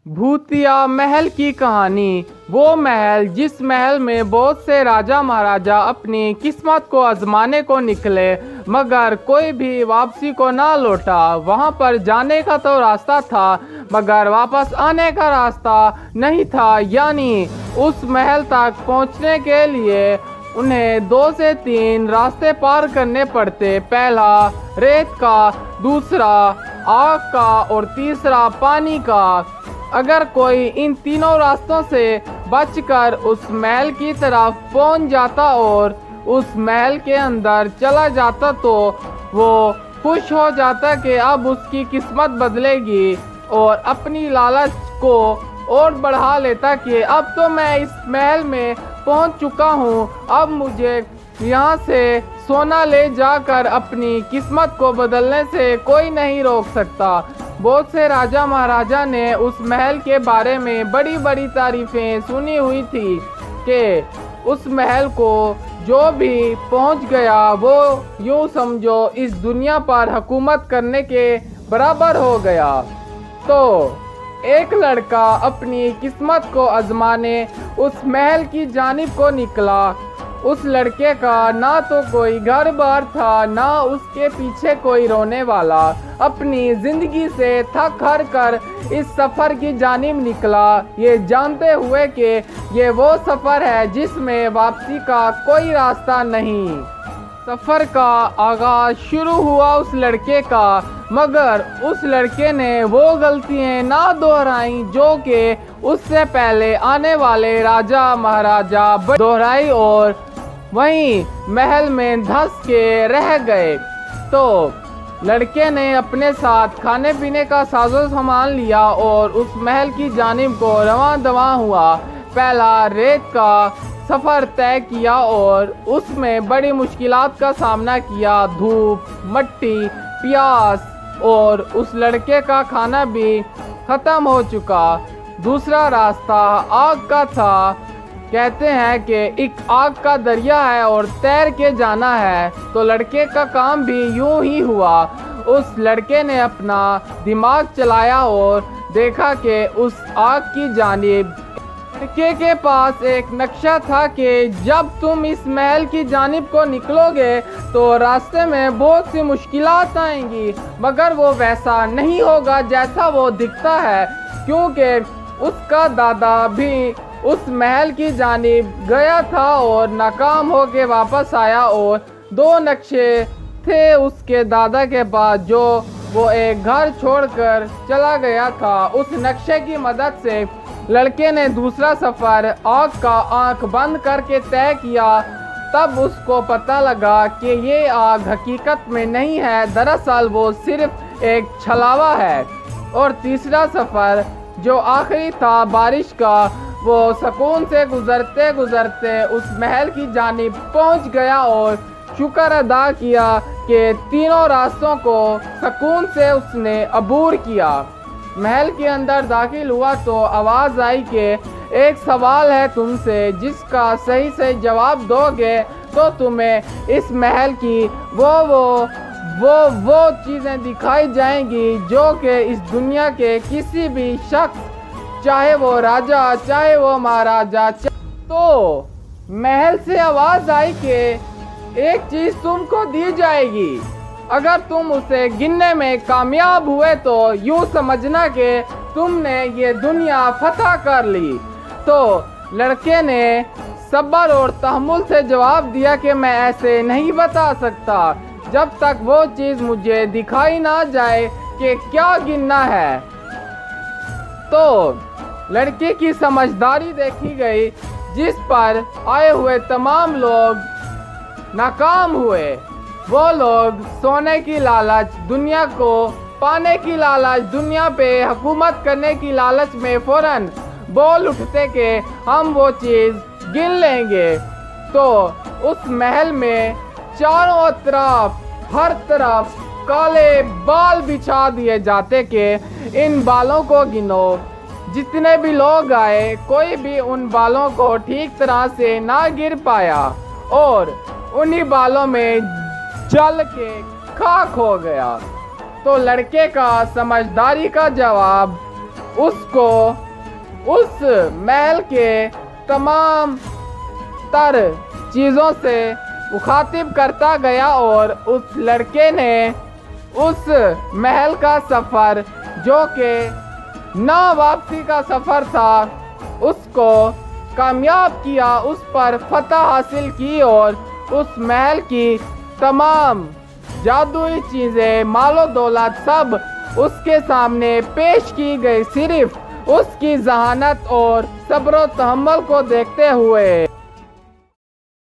भूतिया महल की कहानी। वो महल जिस महल में बहुत से राजा महाराजा अपनी किस्मत को आजमाने को निकले, मगर कोई भी वापसी को ना लौटा। वहाँ पर जाने का तो रास्ता था, मगर वापस आने का रास्ता नहीं था। यानी उस महल तक पहुँचने के लिए उन्हें 2 से 3 रास्ते पार करने पड़ते। पहला रेत का, दूसरा आग का और तीसरा पानी का। अगर कोई इन तीनों रास्तों से बचकर उस महल की तरफ पहुंच जाता और उस महल के अंदर चला जाता तो वो खुश हो जाता कि अब उसकी किस्मत बदलेगी, और अपनी लालच को और बढ़ा लेता कि अब तो मैं इस महल में पहुंच चुका हूं, अब मुझे यहाँ से सोना ले जाकर अपनी किस्मत को बदलने से कोई नहीं रोक सकता। बहुत से राजा महाराजा ने उस महल के बारे में बड़ी बड़ी तारीफें सुनी हुई थी कि उस महल को जो भी पहुंच गया वो यूं समझो इस दुनिया पर हुकूमत करने के बराबर हो गया। तो एक लड़का अपनी किस्मत को आजमाने उस महल की जानिब को निकला। उस लड़के का ना तो कोई घर बार था, ना उसके पीछे कोई रोने वाला। अपनी जिंदगी से थक हार कर इस सफ़र की जानिब निकला, ये जानते हुए कि ये वो सफ़र है जिसमें वापसी का कोई रास्ता नहीं। सफ़र का आगाज़ शुरू हुआ उस लड़के का, मगर उस लड़के ने वो गलतियाँ ना दोहराई जो कि उससे पहले आने वाले राजा महाराजा दोहराई और वहीं महल में धंस के रह गए। तो लड़के ने अपने साथ खाने पीने का साजो सामान लिया और उस महल की जानिब को रवां दवां हुआ। पहला रेत का सफ़र तय किया और उसमें बड़ी मुश्किलात का सामना किया। धूप, मिट्टी, प्यास, और उस लड़के का खाना भी ख़त्म हो चुका। दूसरा रास्ता आग का था। कहते हैं कि एक आग का दरिया है और तैर के जाना है। तो लड़के का काम भी यूं ही हुआ। उस लड़के ने अपना दिमाग चलाया और देखा कि उस आग की जानिब लड़के के पास एक नक्शा था कि जब तुम इस महल की जानिब को निकलोगे तो रास्ते में बहुत सी मुश्किलात आएंगी, मगर वो वैसा नहीं होगा जैसा वो दिखता है, क्योंकि उसका दादा भी उस महल की जानिब गया था और नाकाम होके वापस आया। और 2 नक्शे थे उसके दादा के पास जो वो एक घर छोड़कर चला गया था। उस नक्शे की मदद से लड़के ने दूसरा सफ़र आग का आंख बंद करके तय किया। तब उसको पता लगा कि ये आग हकीकत में नहीं है, दरअसल वो सिर्फ एक छलावा है। और तीसरा सफ़र जो आखिरी था बारिश का, वो सुकून से गुजरते गुजरते उस महल की जानिब पहुंच गया और शुक्र अदा किया कि तीनों रास्तों को सुकून से उसने अबूर किया। महल के अंदर दाखिल हुआ तो आवाज़ आई कि एक सवाल है तुमसे, जिसका सही सही जवाब दोगे तो तुम्हें इस महल की वो चीज़ें दिखाई जाएंगी जो कि इस दुनिया के किसी भी शख्स, चाहे वो राजा चाहे वो महाराजा। तो महल से आवाज़ आई कि एक चीज़ तुमको दी जाएगी, अगर तुम उसे गिनने में कामयाब हुए तो यूँ समझना कि तुमने ये दुनिया फतह कर ली। तो लड़के ने सब्र और तहम्मुल से जवाब दिया कि मैं ऐसे नहीं बता सकता जब तक वो चीज़ मुझे दिखाई ना जाए कि क्या गिनना है। तो लड़के की समझदारी देखी गई, जिस पर आए हुए तमाम लोग नाकाम हुए। वो लोग सोने की लालच, दुनिया को पाने की लालच, दुनिया पे हुकूमत करने की लालच में फ़ौरन बोल उठते कि हम वो चीज़ गिन लेंगे। तो उस महल में चारों तरफ हर तरफ काले बाल बिछा दिए जाते कि इन बालों को गिनो। जितने भी लोग आए, कोई भी उन बालों को ठीक तरह से ना गिर पाया और उन्हीं बालों में जल के खाक हो गया। तो लड़के का समझदारी का जवाब اس کو اس محل کے تمام تر چیزوں سے مخاطب کرتا گیا اور اس لڑکے نے اس محل کا سفر جو کہ نا واپسی کا سفر تھا اس کو کامیاب کیا، اس پر فتح حاصل کی اور اس محل کی تمام جادوئی چیزیں، مال و دولت سب اس کے سامنے پیش کی گئی، صرف اس کی ذہانت اور صبر و تحمل کو دیکھتے ہوئے۔